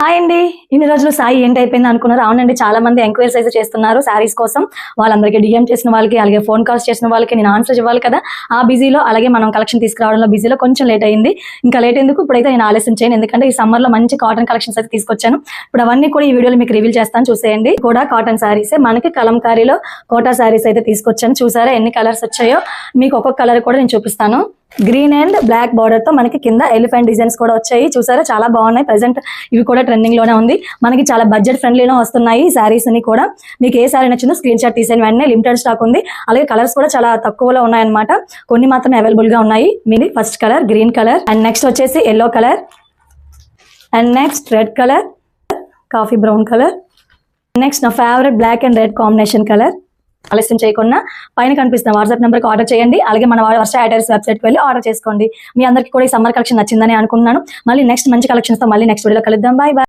Hi అండి. ఇన్ని రోజులు సాయి ఏంటి అయిపోయింది అనుకున్నారు. అవునండి, చాలా మంది ఎంక్వైరీస్ అయితే చేస్తున్నారు శారీస్ కోసం. వాళ్ళందరికీ డిఎం చేసిన వాళ్ళకి, అలాగే ఫోన్ కాల్స్ చేసిన వాళ్ళకి నేను ఆన్సర్ ఇవ్వాలి కదా. ఆ బిజీలో, అలాగే మనం కలెక్షన్ తీసుకురావడంలో బిజీలో కొంచెం లేట్ అయింది. ఇంకా లేట్ ఎందుకు, ఇప్పుడైతే నేను ఆలస్యం చేయను, ఎందుకంటే ఈ సమ్మర్ లో మంచి కాటన్ కలెక్షన్స్ అయితే తీసుకొచ్చాను. ఇప్పుడు అవన్నీ కూడా ఈ వీడియోలో మీకు రివీల్ చేస్తాను, చూసేయండి. కూడా కాటన్ శారీసే, మనకి కలంకారీలో కోటా శారీస్ అయితే తీసుకొచ్చాను. చూసారా ఎన్ని కలర్స్ వచ్చాయో. మీకు ఒక్కొక్క కలర్ కూడా నేను చూపిస్తాను. గ్రీన్ అండ్ బ్లాక్ బార్డర్ తో మనకి కింద ఎలిఫెంట్ డిజైన్స్ కూడా వచ్చాయి. చూసారా చాలా బాగున్నాయి. ప్రెసెంట్ ఇవి కూడా ట్రెండింగ్ లోనే ఉంది. మనకి చాలా బడ్జెట్ ఫ్రెండ్లీలో వస్తున్నాయి ఈ శారీస్ అని కూడా. మీకు ఏ శారీ నచ్చిందో స్క్రీన్ షాట్ తీసేయండి, వెంటనే లిమిటెడ్ స్టాక్ ఉంది. అలాగే కలర్స్ కూడా చాలా తక్కువలో ఉన్నాయన్నమాట, కొన్ని మాత్రమే అవైలబుల్ గా ఉన్నాయి. మీది first colour green colour, and next వచ్చేసి yellow colour, and next red colour, coffee brown colour, next నా favourite black and red combination colour. ఆలస్యం చేయకుండా పైన కనిపిస్తున్న వాట్సాప్ నెంబర్కి ఆర్డర్ చేయండి. అలాగే మన వర్ష ఐటర్స్ వెబ్సైట్కి వెళ్ళి ఆర్డర్ చేసుకోండి. మీ అందరికీ కూడా ఈ సమ్మర్ కలెక్షన్ నచ్చిందని అనుకుంటున్నాను. మళ్ళీ నెక్స్ట్ మంచి కలెక్షన్స్తో మళ్ళీ నెక్స్ట్ వీడియోలో కలుద్దాం. Bye bye.